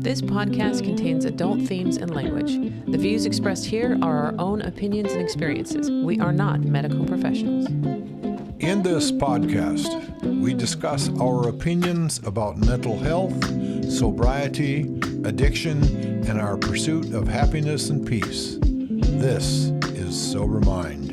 This podcast contains adult themes and language. The views expressed here are our own opinions and experiences. We are not medical professionals. In this podcast, we discuss our opinions about mental health, sobriety, addiction, and our pursuit of happiness and peace. This is Sober Mind.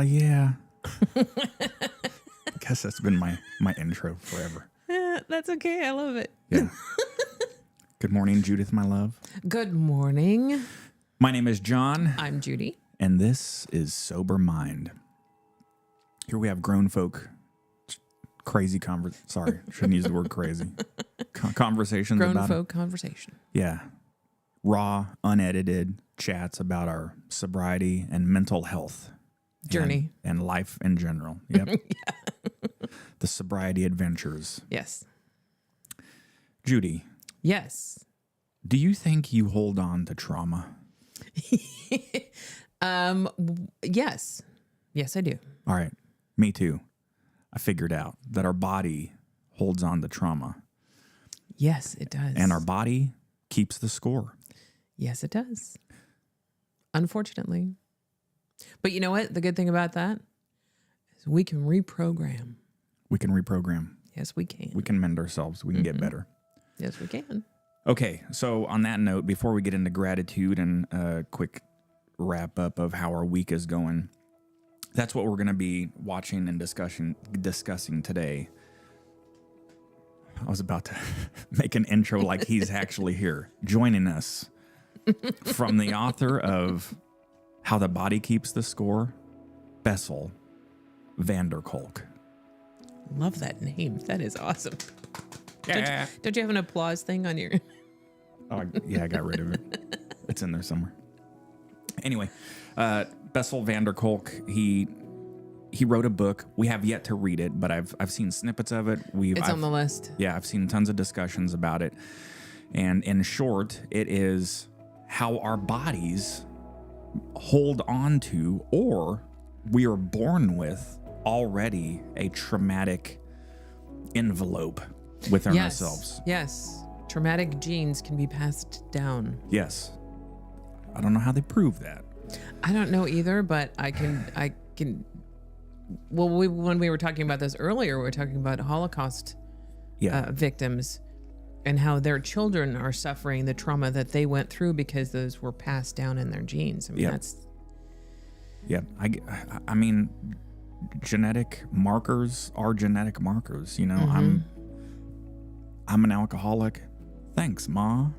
Yeah. I guess that's been my intro forever. Yeah, that's okay. I love it. Yeah. Good morning, Judith, my love. Good morning. My name is John. I'm Judy. And this is Sober Mind. Here we have grown folk, crazy sorry, shouldn't use the word crazy. Conversations Grown about folk conversation. Yeah. Raw, unedited chats about our sobriety and mental health. Journey. And life in general. Yep. Yeah. The sobriety adventures. Yes. Judy. Yes. Do you think you hold on to trauma? Yes. Yes, I do. All right. Me too. I figured out that our body holds on to trauma. Yes, it does. And our body keeps the score. Yes, it does. Unfortunately. But you know what? The good thing about that is we can reprogram. We can reprogram. Yes, we can. We can mend ourselves. We can get better. Yes, we can. Okay. So on that note, before we get into gratitude and a quick wrap up of how our week is going, that's what we're going to be watching and discussing today. I was about to make an intro like he's actually here. Joining us from the author of How the Body Keeps the Score, Bessel van der Kolk. Love that name. That is awesome. Yeah. Don't you have an applause thing on your... Oh, yeah, I got rid of it. It's in there somewhere. Anyway, Bessel van der Kolk, he wrote a book. We have yet to read it, but I've seen snippets of it. It's on the list. Yeah, I've seen tons of discussions about it. And in short, it is how our bodies hold on to, or we are born with already, a traumatic envelope within ourselves. Yes. Traumatic genes can be passed down. Yes. I don't know how they prove that. I don't know either, but I can. Well, when we were talking about this earlier, we were talking about Holocaust victims and how their children are suffering the trauma that they went through because those were passed down in their genes. I mean, that's. Yeah. I mean, genetic markers are genetic markers. You know, I'm an alcoholic. Thanks, Ma.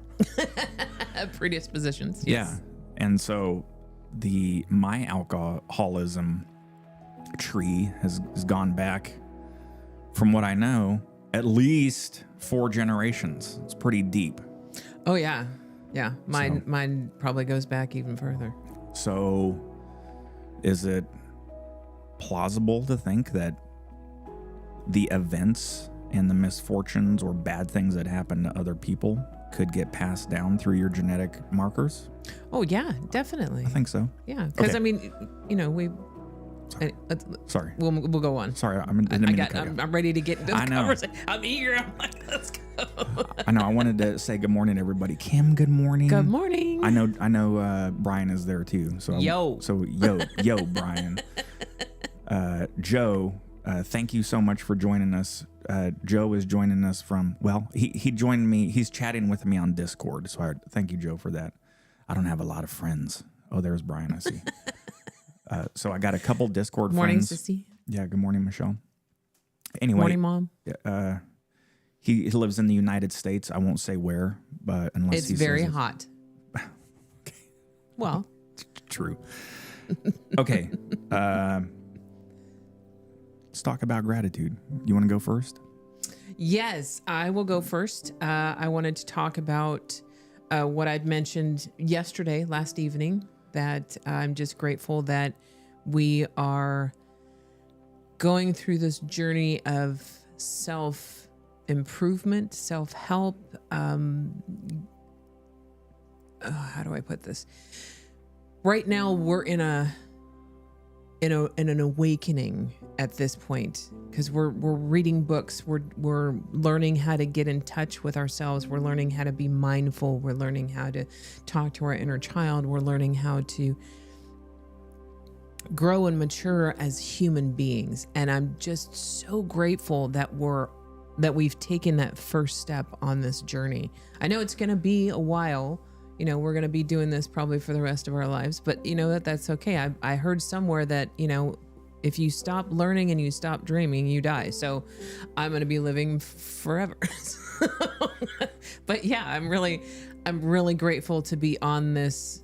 Predispositions. Yeah. Yes. And so my alcoholism tree has gone back, from what I know, at least 4 generations. It's pretty deep. Oh yeah. Yeah. Mine probably goes back even further. So is it plausible to think that the events and the misfortunes or bad things that happen to other people could get passed down through your genetic markers? Oh yeah, definitely. I think so. Yeah, because Okay. I mean, you know, Sorry. we'll go on. Sorry, I'm ready to get into this I know. conversation. I'm eager. I'm like, let's go. I know. I wanted to say good morning, everybody. Kim, good morning. Good morning. I know. Brian is there too. So Yo. Yo, Brian. Joe, thank you so much for joining us. Joe is joining us from. Well, he joined me. He's chatting with me on Discord. So thank you, Joe, for that. I don't have a lot of friends. Oh, there's Brian. I see. So I got a couple Discord Morning, friends. sissy. Yeah. Good morning, Michelle. Anyway. Morning, Mom. He lives in the United States. I won't say where, but unless It's very says hot. Well, true. Okay. Let's talk about gratitude. You want to go first? yes, I will go first. I wanted to talk about what I'd mentioned last evening, that I'm just grateful that we are going through this journey of self-improvement, self-help. How do I put this? Right now, we're in an awakening at this point, because we're reading books, we're learning how to get in touch with ourselves, we're learning how to be mindful, we're learning how to talk to our inner child, we're learning how to grow and mature as human beings. And I'm just so grateful that we've taken that first step on this journey. I know it's going to be a while. You know, we're going to be doing this probably for the rest of our lives, but you know that's okay. I heard somewhere that, you know, if you stop learning and you stop dreaming, you die. So I'm going to be living forever. But yeah, I'm really grateful to be on this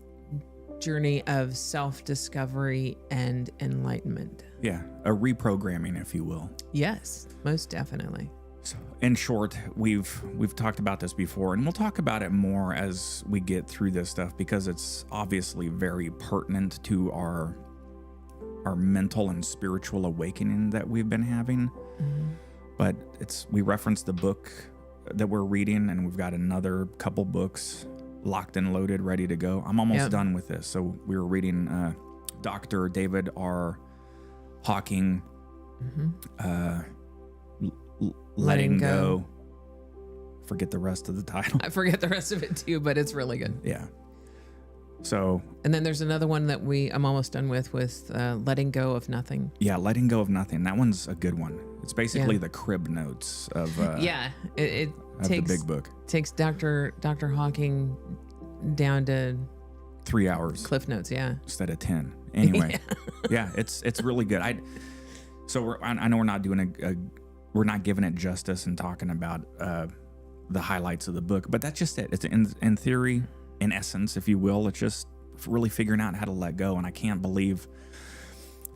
journey of self-discovery and enlightenment. Yeah, a reprogramming, if you will. Yes, most definitely. So, in short, we've talked about this before, and we'll talk about it more as we get through this stuff, because it's obviously very pertinent to our mental and spiritual awakening that we've been having. Mm-hmm. But we referenced the book that we're reading, and we've got another couple books locked and loaded, ready to go. I'm almost done with this. So we were reading Dr. David R. Hawking, Letting Go. Forget the rest of the title. I forget the rest of it too, but it's really good. Yeah. So. And then there's another one that I'm almost done with Letting Go of Nothing. Yeah, Letting Go of Nothing. That one's a good one. It's basically the crib notes of. It takes the big book. Takes Dr. Hawking down to 3 hours. Cliff notes, yeah. Instead of 10. Anyway, yeah, it's really good. I know we're not doing we're not giving it justice and talking about the highlights of the book, but that's just it. It's in theory, in essence, if you will, it's just really figuring out how to let go. And I can't believe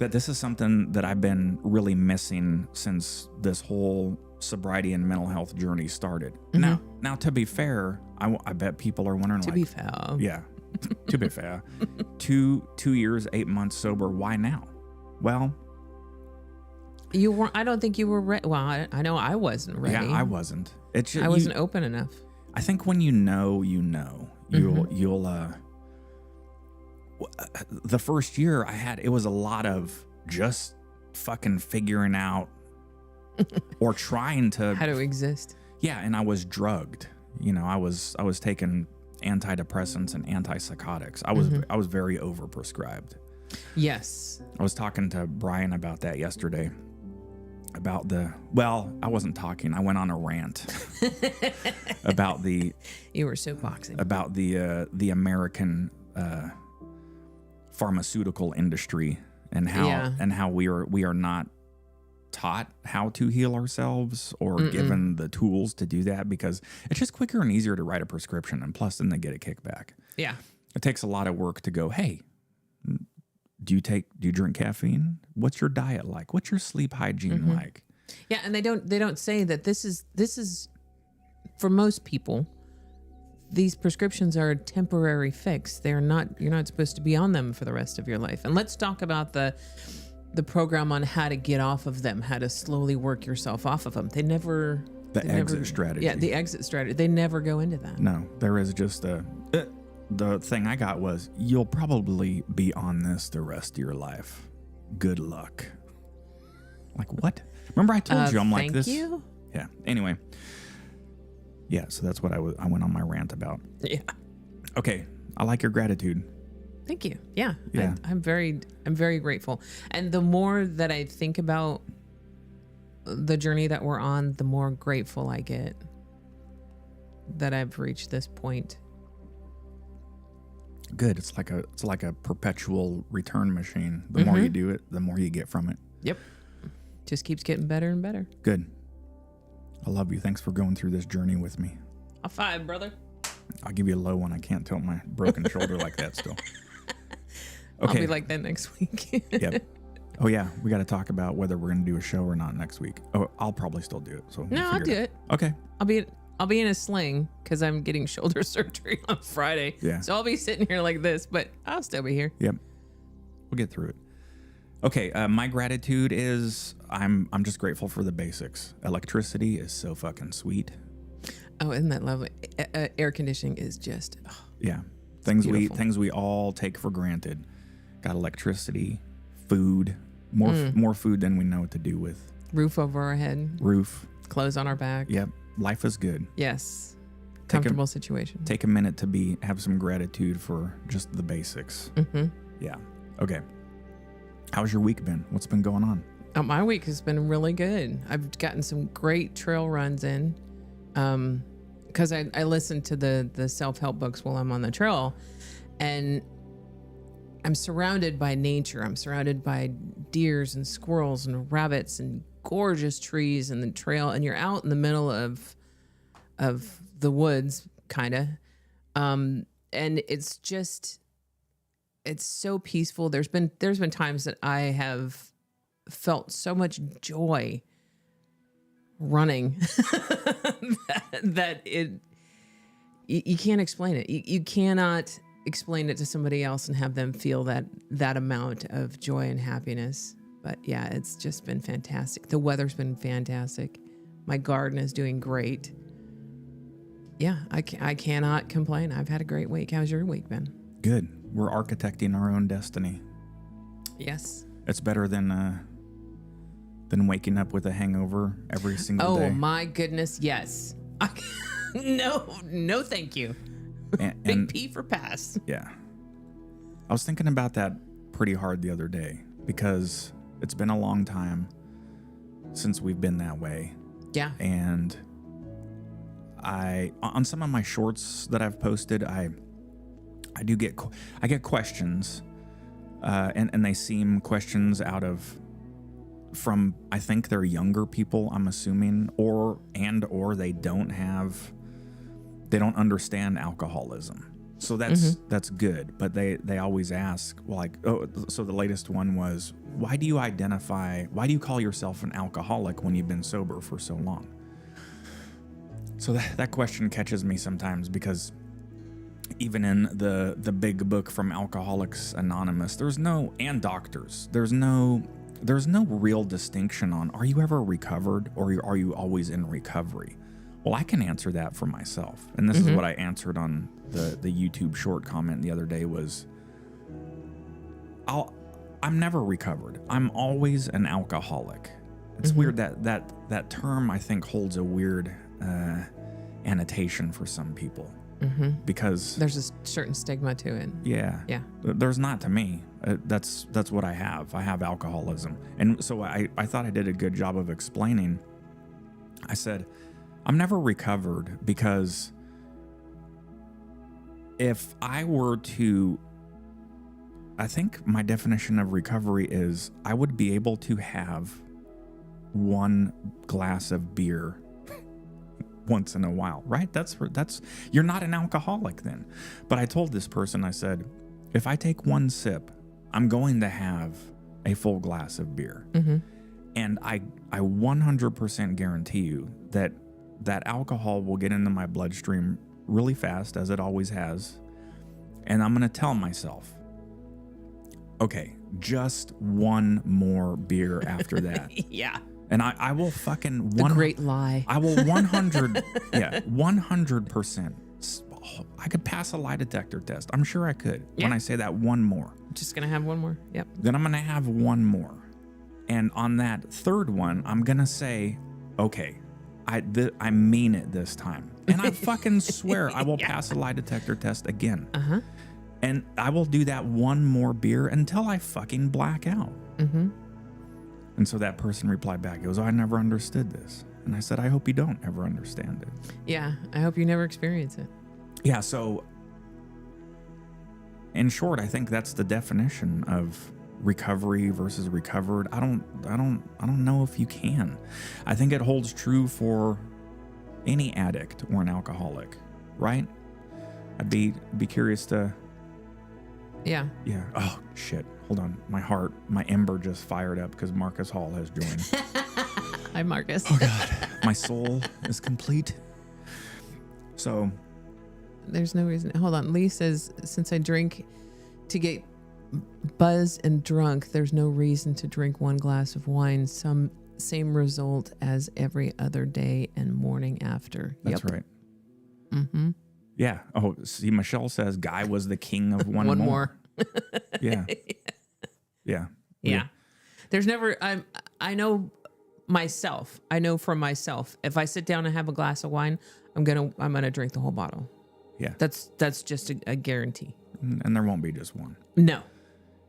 that this is something that I've been really missing since this whole sobriety and mental health journey started. Now, to be fair, I bet people are wondering, To be fair. yeah, to be fair, 2 years, 8 months sober. Why now? Well, You weren't. I don't think you were ready. Well, I know I wasn't ready. yeah, I wasn't. It's just, I wasn't open enough. I think when you know, you'll the first year it was a lot of just fucking figuring out or trying to How to exist. Yeah, and I was drugged. I was taking antidepressants and antipsychotics. I was very overprescribed. Yes. I was talking to Brian about that yesterday. I wasn't talking. I went on a rant about You were soapboxing. about the American pharmaceutical industry and how we are not taught how to heal ourselves or given the tools to do that, because it's just quicker and easier to write a prescription, and plus then they get a kickback. Yeah. It takes a lot of work to go, hey, do you drink caffeine? What's your diet like? What's your sleep hygiene like? Yeah, and they don't say that this is for most people, these prescriptions are a temporary fix. You're not supposed to be on them for the rest of your life. And let's talk about the program on how to get off of them, how to slowly work yourself off of them. Exit strategy. Yeah, the exit strategy. They never go into that. No, there is just the thing I got was, you'll probably be on this the rest of your life. Good luck. Like, what? Remember I told you I'm like this? Thank you? Yeah. Anyway. Yeah, so that's what I went on my rant about. Yeah. Okay. I like your gratitude. Thank you. Yeah. Yeah. I'm very grateful. And the more that I think about the journey that we're on, the more grateful I get that I've reached this point. Good. It's like a perpetual return machine. The more you do it, the more you get from it. Yep. Just keeps getting better and better. Good. I love you. Thanks for going through this journey with me. High five, brother. I'll give you a low one. I can't tilt my broken shoulder like that still. Okay. I'll be like that next week. Yep. Oh yeah, we got to talk about whether we're going to do a show or not next week. Oh, I'll probably still do it. So No, I'll do it. Okay. I'll be in a sling because I'm getting shoulder surgery on Friday. Yeah. So I'll be sitting here like this, but I'll still be here. Yep. We'll get through it. Okay. My gratitude is I'm just grateful for the basics. Electricity is so fucking sweet. Oh, isn't that lovely? Air conditioning is just Yeah. Things beautiful. we all take for granted. Got electricity, food, more food than we know what to do with. Roof over our head, Roof. clothes on our back. Yep. Life is good. Yes. Comfortable situation. Take a minute to have some gratitude for just the basics. Yeah. Okay. How's your week been? What's been going on? Oh, my week has been really good. I've gotten some great trail runs in because I listen to the self-help books while I'm on the trail, and I'm surrounded by nature. I'm surrounded by deers and squirrels and rabbits and gorgeous trees and the trail, and you're out in the middle of the woods, kind of, and it's so peaceful. There's been times that I have felt so much joy running that you can't explain it. You cannot explain it to somebody else and have them feel that amount of joy and happiness. But yeah, it's just been fantastic. The weather's been fantastic. My garden is doing great. Yeah, I cannot complain. I've had a great week. How's your week been? Good. We're architecting our own destiny. Yes. It's better than waking up with a hangover every single day. Oh my goodness, yes. No, thank you. And Big P for pass. Yeah. I was thinking about that pretty hard the other day because it's been a long time since we've been that way. Yeah. And on some of my shorts that I've posted, I get questions, and they seem questions from I think they're younger people, I'm assuming, or they don't understand alcoholism. So that's good. But they always ask, well, like, oh, so the latest one was, why do you call yourself an alcoholic when you've been sober for so long? So that question catches me sometimes, because even in the big book from Alcoholics Anonymous, and doctors, there's no real distinction on, are you ever recovered or are you always in recovery? Well, I can answer that for myself. And this is what I answered on the YouTube short comment the other day was, I'm never recovered. I'm always an alcoholic. It's weird that term, I think, holds a weird annotation for some people. Because there's a certain stigma to it. Yeah. There's not to me. That's what I have. I have alcoholism. And so I thought I did a good job of explaining. I said, I'm never recovered, because if I were to, I think my definition of recovery is I would be able to have one glass of beer once in a while, right? That's you're not an alcoholic then. But I told this person, I said, if I take one sip, I'm going to have a full glass of beer. And I 100% guarantee you that alcohol will get into my bloodstream really fast, as it always has. And I'm going to tell myself, okay, just one more beer after that. Yeah. And I will fucking... The great lie. I will 100%. I could pass a lie detector test. I'm sure I could when I say that one more. Just going to have one more. Yep. Then I'm going to have one more. And on that third one, I'm going to say, okay, I mean it this time. And I fucking swear I will pass a lie detector test again. And I will do that one more beer until I fucking black out. And so that person replied back, he goes, I never understood this. And I said, I hope you don't ever understand it. Yeah, I hope you never experience it. Yeah, so in short, I think that's the definition of recovery versus recovered. I don't know if you can. I think it holds true for any addict or an alcoholic, right? I'd be curious to... Yeah. Oh, shit. Hold on. My ember just fired up because Marcus Hall has joined. Hi, Marcus. Oh, God. My soul is complete. So. There's no reason. Hold on. Lee says, since I drink to get buzzed and drunk, there's no reason to drink one glass of wine. Same result as every other day and morning after. That's right. Yeah. Oh, see, Michelle says Guy was the king of one more. Yeah. There's never, I know myself. I know from myself, if I sit down and have a glass of wine, I'm going to drink the whole bottle. Yeah. That's just a guarantee. And there won't be just one. No.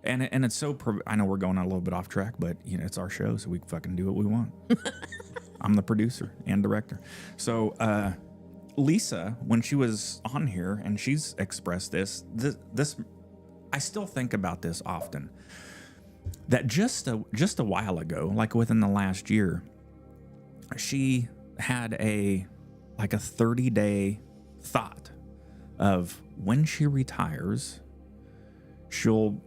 And it's so, I know we're going a little bit off track, but it's our show, so we fucking do what we want. I'm the producer and director. So, Lisa, when she was on here, and she's expressed this, I still think about this often, that just a while ago, like within the last year, she had a 30-day thought of when she retires, she'll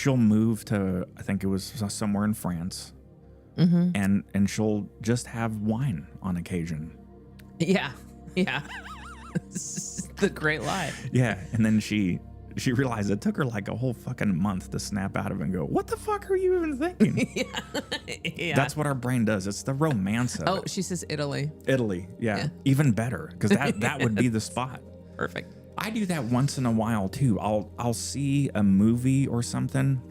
move to, I think it was somewhere in France, and she'll just have wine on occasion. Yeah. This is the great lie. Yeah, and then she realized it took her like a whole fucking month to snap out of it and go, what the fuck are you even thinking? Yeah. That's what our brain does. It's the romance of it. She says Italy. Yeah. Even better, because that would be the spot. Perfect. I do that once in a while too. I'll see a movie or something,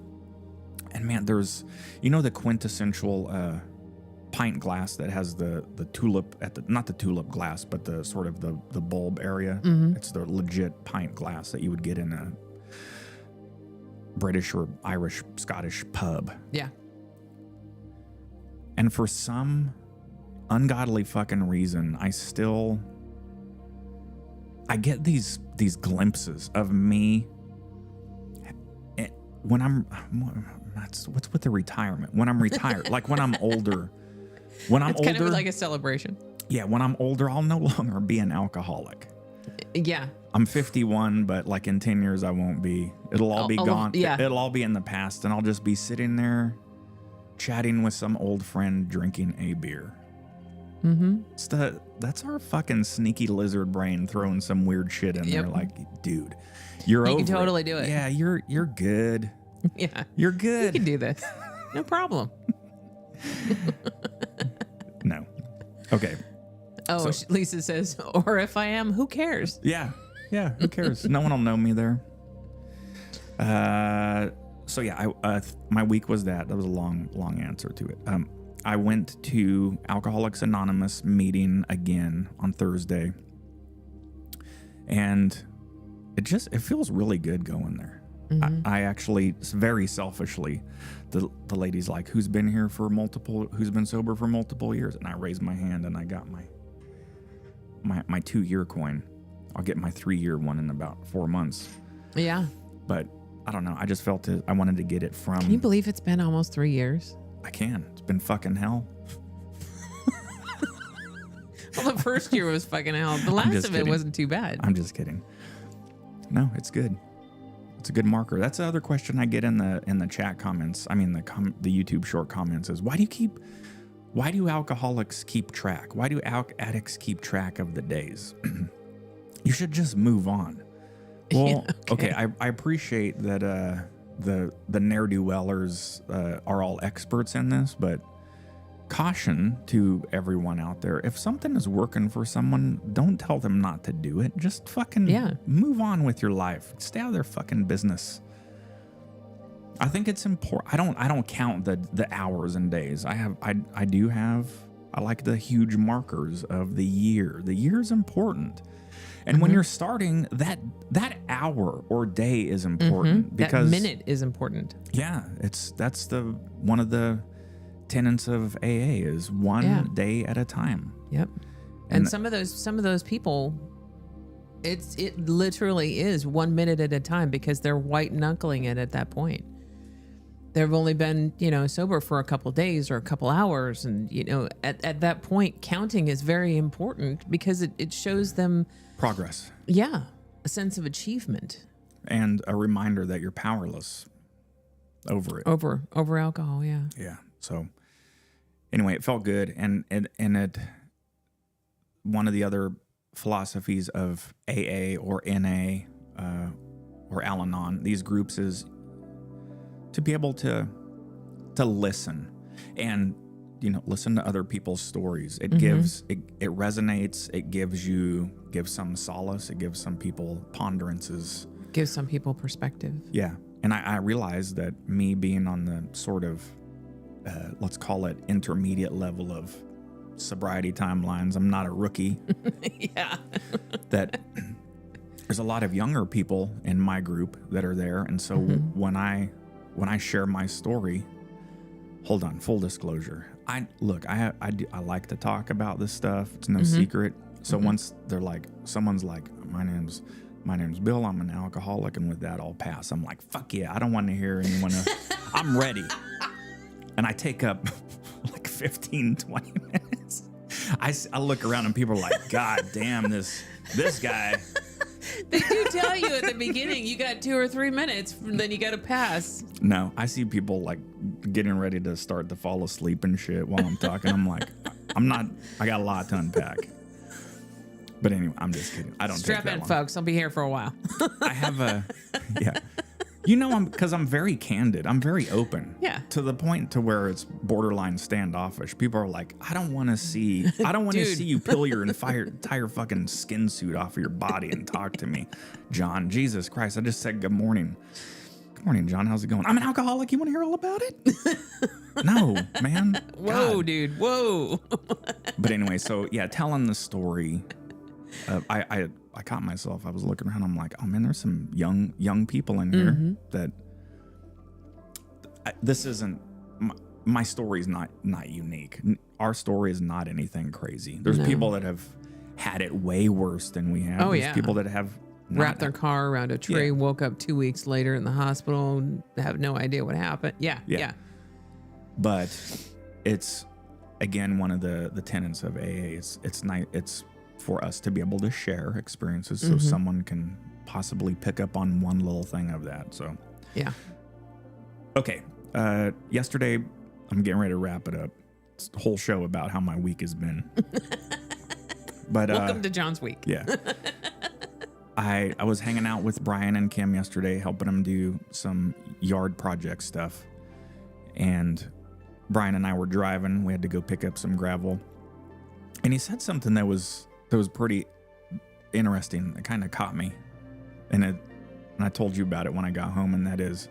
and man, there's the quintessential pint glass that has the tulip not the tulip glass, but the sort of the bulb area. It's the legit pint glass that you would get in a British or Irish, Scottish pub. Yeah. And for some ungodly fucking reason, I get these glimpses of me when what's with the retirement? When I'm retired, like when I'm older. When I'm older, kind of like a celebration. Yeah, when I'm older, I'll no longer be an alcoholic. Yeah. I'm 51, but like in 10 years, I won't be. It'll all be gone. Yeah. It'll all be in the past, and I'll just be sitting there chatting with some old friend drinking a beer. Mm-hmm. That's our fucking sneaky lizard brain throwing some weird shit in there. Like, dude, You can totally do it. Yeah, you're good. Yeah. You're good. You can do this. No problem. No. Okay. Oh, So- Lisa says, or if I am, who cares? Yeah. Yeah. Who cares? No one will know me there. So yeah, my week was that. That was a long answer to it. I went to Alcoholics Anonymous meeting again on Thursday, and it feels really good going there. Mm-hmm. I actually, very selfishly, the lady's like, who's been sober for multiple years? And I raised my hand and I got my 2-year coin. I'll get my 3-year one in about 4 months. Yeah. But I don't know. I just felt I wanted to get it from. Can you believe it's been almost 3 years? I can. It's been fucking hell. Well, the first year was fucking hell. The last of it kidding. wasn't too bad. I'm just kidding. No, it's good. It's a good marker. That's the other question I get in the chat comments. I mean, the YouTube short comments is, why do alcoholics keep track? Why do addicts keep track of the days? You should just move on. Well, Yeah, okay. I appreciate that the ne'er-do-wellers are all experts in this, but caution to everyone out there: if something is working for someone, don't tell them not to do it. Just fucking move on with your life. Stay out of their fucking business. I think it's important. I don't count the hours and days. I like the huge markers of the year. The year is important. And when you're starting, that hour or day is important because that minute is important. Yeah, that's one of the tenets of AA is one day at a time. Yep. And some of those people, it literally is 1 minute at a time because they're white knuckling it at that point. They've only been, sober for a couple days or a couple hours. And, at that point, counting is very important because it shows them Progress. Yeah. A sense of achievement. And a reminder that you're powerless over it. Over alcohol, yeah. Yeah. So anyway, it felt good. And it one of the other philosophies of AA or NA or Al-Anon, these groups, is to be able to listen and listen to other people's stories. It gives it resonates. It gives some solace. It gives some people ponderances. Gives some people perspective. Yeah, and I realized that me being on the sort of let's call it intermediate level of sobriety timelines, I'm not a rookie. Yeah. That there's a lot of younger people in my group that are there, and so when I share my story, hold on, full disclosure. I like to talk about this stuff. It's no secret. So once someone's like, my name's Bill, I'm an alcoholic, and with that I'll pass. I'm like, fuck yeah, I don't want to hear anyone else. I'm ready. And I take up like 15, 20 minutes. I look around and people are like, God damn, this guy. They do tell you at the beginning, you got 2 or 3 minutes, and then you got to pass. No, I see people like getting ready to start to fall asleep and shit while I'm talking. I'm like, I got a lot to unpack. But anyway, I'm just kidding. I don't Strap take that in, long. folks. I'll be here for a while. I have yeah. Because I'm very candid. I'm very open. Yeah. To the point to where it's borderline standoffish. People are like, I don't want to see you peel your entire fucking skin suit off of your body and talk to me. John, Jesus Christ, I just said good morning. Good morning, John. How's it going? I'm an alcoholic. You want to hear all about it? No, man. Whoa, God. dude. Whoa. But anyway, so yeah, telling the story. I caught myself. I was looking around. I'm like, oh man, there's some young people in here that this isn't my story's not unique. Our story is not anything crazy. There's people that have had it way worse than we have. Oh, There's yeah. people that have Wrapped their car around a tree, Yeah. woke up 2 weeks later in the hospital, and have no idea what happened. Yeah. But it's again one of the tenets of AA. It's for us to be able to share experiences so someone can possibly pick up on one little thing of that. So, Yeah. okay. Yesterday, I'm getting ready to wrap it up. It's a whole show about how my week has been. But Welcome to John's week. Yeah. I was hanging out with Brian and Kim yesterday, helping them do some yard project stuff. And Brian and I were driving. We had to go pick up some gravel. And he said something that was pretty interesting. It kind of caught me. And I told you about it when I got home, and that is,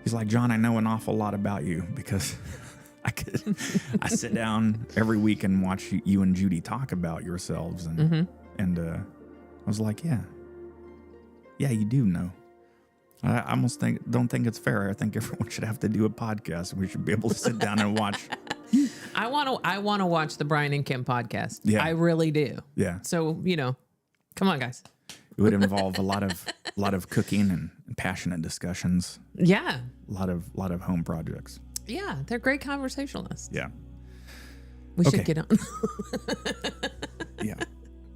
he's like, John, I know an awful lot about you because I sit down every week and watch you and Judy talk about yourselves. And I was like, yeah, you do know. I almost don't think it's fair. I think everyone should have to do a podcast. We should be able to sit down and watch. I want to watch the Brian and Kim podcast. Yeah. I really do. Yeah. So, come on, guys. It would involve a lot of cooking and passionate discussions. Yeah. A lot of home projects. Yeah. They're great conversationalists. Yeah. We should get on. Yeah.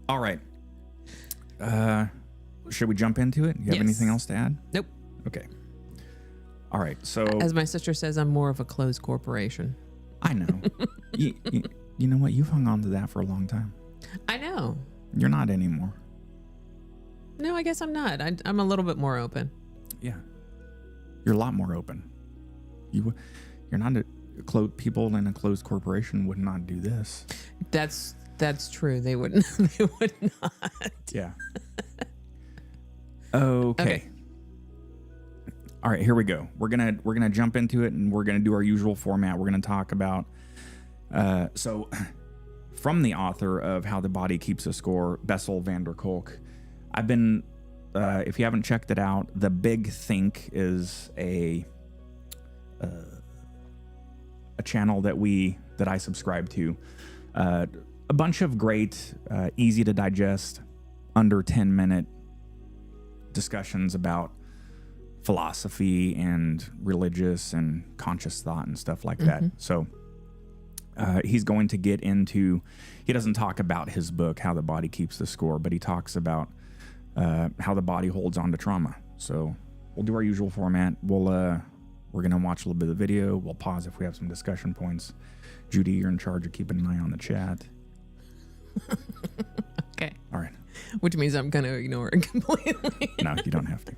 All right. Should we jump into it? You have anything else to add? Nope. Okay. All right. So, as my sister says, I'm more of a closed corporation. I know. you know what? You've hung on to that for a long time. I know. You're not anymore. No, I guess I'm not. I'm a little bit more open. Yeah. You're a lot more open. You're not people in a closed corporation would not do this. That's true. They wouldn't. They would not. Yeah. Okay. All right, here we go. We're gonna jump into it, and we're gonna do our usual format. We're gonna talk about so from the author of How the Body Keeps a Score, Bessel van der Kolk. I've been if you haven't checked it out, The Big Think is a channel that I subscribe to. A bunch of great, easy to digest, under 10-minute discussions about philosophy and religious and conscious thought and stuff like that. So he's going to get into, he doesn't talk about his book, How the Body Keeps the Score, but he talks about how the body holds on to trauma. So we'll do our usual format. We're going to watch a little bit of the video. We'll pause if we have some discussion points. Judy, you're in charge of keeping an eye on the chat. Okay. All right. Which means I'm going to ignore it completely. No, you don't have to.